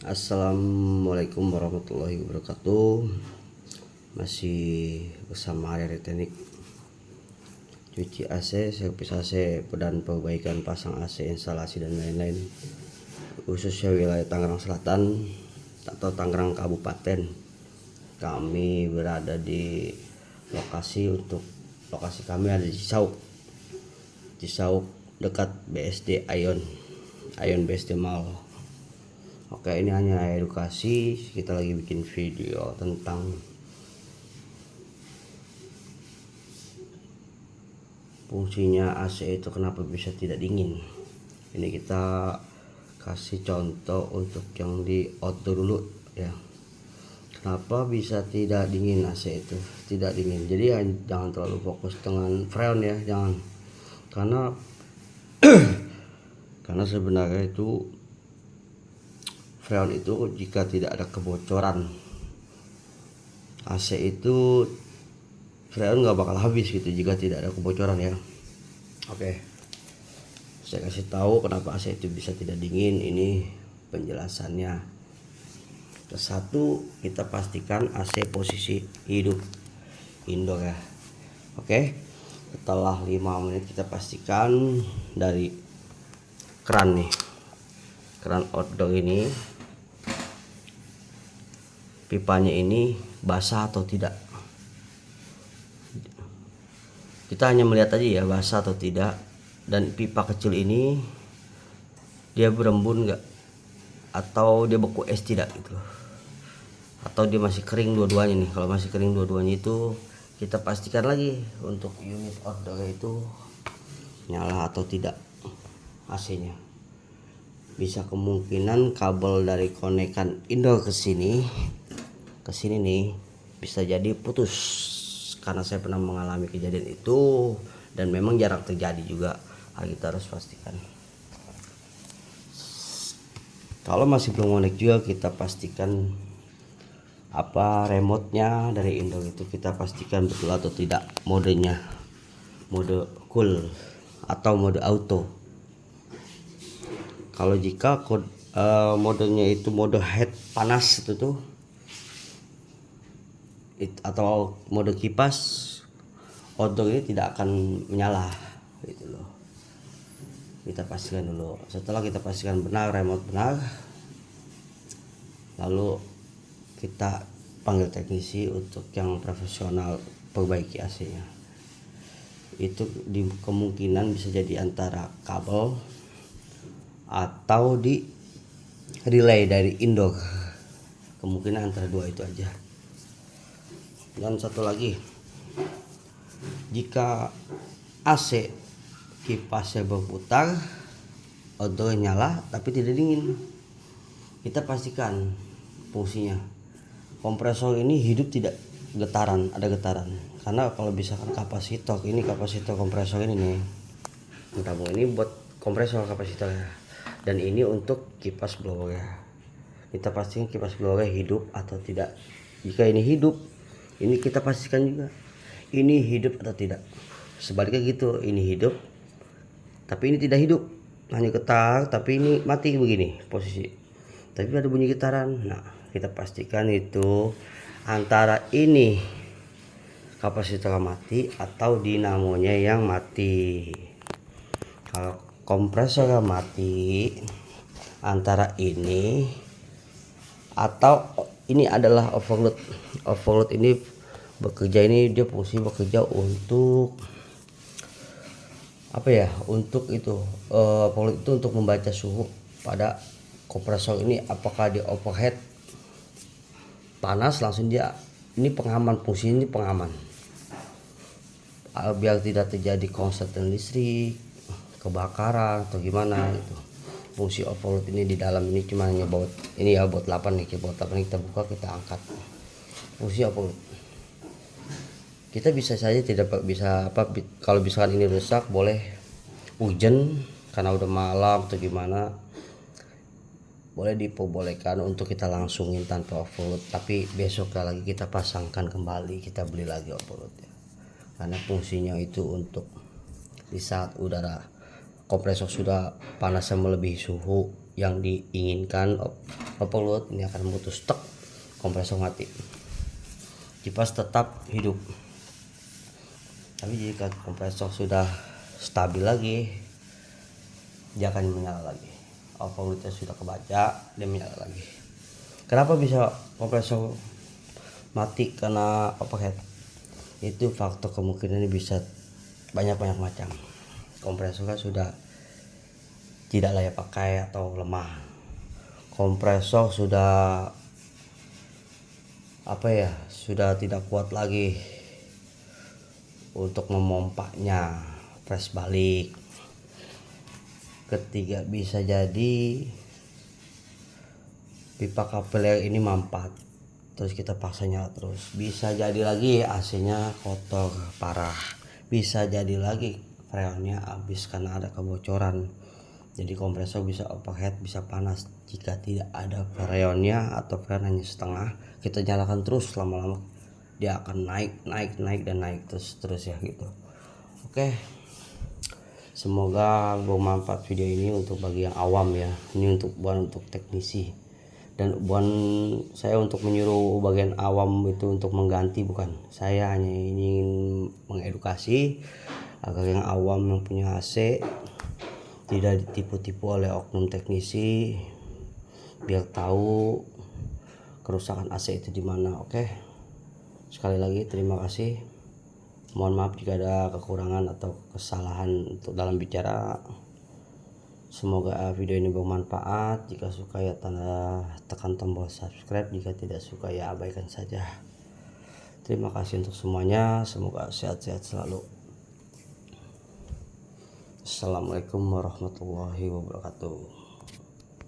Assalamualaikum warahmatullahi wabarakatuh. Masih bersama dari teknik cuci AC, servis AC, dan perbaikan pasang AC, instalasi dan lain-lain, khususnya wilayah Tangerang Selatan atau Tangerang Kabupaten. Kami berada di lokasi kami ada di Cisauk dekat BSD Ion BSD Mall. Oke, ini hanya edukasi. Kita lagi bikin video tentang fungsinya AC itu kenapa bisa tidak dingin. Ini kita kasih contoh untuk yang di outdoor dulu ya. Kenapa bisa tidak dingin AC itu? Tidak dingin. Jadi jangan terlalu fokus dengan freon ya, jangan. Karena sebenarnya itu freon itu jika tidak ada kebocoran AC itu freon nggak bakal habis gitu jika tidak ada kebocoran ya. Oke, saya kasih tahu kenapa AC itu bisa tidak dingin. Ini penjelasannya. Satu, kita pastikan AC posisi hidup indoor ya. Oke, setelah 5 menit kita pastikan dari keran outdoor ini, pipanya ini basah atau tidak. Kita hanya melihat aja ya basah atau tidak, dan pipa kecil ini dia berembun enggak, atau dia beku es tidak gitu, atau dia masih kering dua-duanya nih. Kalau masih kering dua-duanya itu kita pastikan lagi untuk unit outdoor itu nyala atau tidak AC-nya. Bisa kemungkinan kabel dari konekan indoor ke sini nih bisa jadi putus, karena saya pernah mengalami kejadian itu dan memang jarang terjadi juga. Kita harus pastikan. Kalau masih belum connect juga, kita pastikan remote-nya dari indoor itu kita pastikan betul atau tidak modenya, mode cool atau mode auto. Kalau jika modenya itu mode head panas atau mode kipas outdoor ini tidak akan menyala gitu loh. Kita pastikan dulu. Setelah kita pastikan benar, remote benar, lalu kita panggil teknisi untuk yang profesional perbaiki AC-nya. Itu di kemungkinan bisa jadi antara kabel atau di relay dari indoor. Kemungkinan antara dua itu aja. Dan satu lagi, jika AC kipasnya berputar, outdoor nyala tapi tidak dingin, kita pastikan fungsinya. Kompresor ini hidup tidak getaran, ada getaran. Karena kalau misalkan kapasitor kompresor ini nih, ini buat kompresor kapasitornya, dan ini untuk kipas blower. Kita pastikan kipas blower hidup atau tidak. Jika ini hidup, ini kita pastikan juga ini hidup atau tidak. Sebaliknya gitu, ini hidup tapi ini tidak hidup, hanya getar tapi ini mati begini posisi, tapi ada bunyi getaran. Nah, kita pastikan itu antara ini kapasitor mati atau dinamonya yang mati. Kalau kompresor mati, antara ini atau ini adalah overload ini bekerja, ini dia fungsi bekerja untuk untuk itu overload itu untuk membaca suhu pada kompresor ini, apakah dia overhead panas langsung dia ini pengaman, fungsi ini pengaman biar tidak terjadi konsletan listrik, kebakaran atau gimana gitu. Fungsi overload ini di dalam ini cuma hanya baut ini ya, baut 8 nih, baut 8 kita buka, kita angkat. Fungsi overload kita bisa saja tidak bisa kalau misalkan ini rusak, boleh hujan karena udah malam atau gimana, boleh diperbolehkan untuk kita langsungin tanpa overload, tapi besok lagi kita pasangkan kembali, kita beli lagi overload ya. Karena fungsinya itu untuk di saat udara kompresor sudah panasnya melebihi suhu yang diinginkan, overload ini akan memutus stek, kompresor mati. Kipas tetap hidup, tapi jika kompresor sudah stabil lagi dia akan menyala lagi. Overloadnya sudah kebaca, dia menyala lagi. Kenapa bisa kompresor mati karena overheat? Itu faktor kemungkinannya bisa banyak macam. Kompresor kan sudah tidak layak pakai atau lemah. Kompresor sudah sudah tidak kuat lagi untuk memompanya, press balik. Ketiga, bisa jadi pipa kapiler ini mampat, terus kita paksa nyala terus. Bisa jadi lagi AC-nya kotor parah, bisa jadi lagi freonnya habis karena ada kebocoran. Jadi kompresor bisa overheat, bisa panas. Jika tidak ada freonnya atau freon hanya setengah, kita nyalakan terus, lama-lama dia akan naik dan naik terus ya gitu. Oke, semoga bermanfaat video ini untuk bagi yang awam ya. Ini bukan untuk teknisi, dan bukan saya untuk menyuruh bagian awam itu untuk mengganti, bukan. Saya hanya ingin mengedukasi agar yang awam yang punya AC tidak ditipu-tipu oleh oknum teknisi, biar tahu kerusakan AC itu di mana. Oke, sekali lagi terima kasih. Mohon maaf jika ada kekurangan atau kesalahan untuk dalam bicara. Semoga video ini bermanfaat. Jika suka ya tekan tombol subscribe, jika tidak suka ya abaikan saja. Terima kasih untuk semuanya, semoga sehat-sehat selalu. Assalamualaikum warahmatullahi wabarakatuh.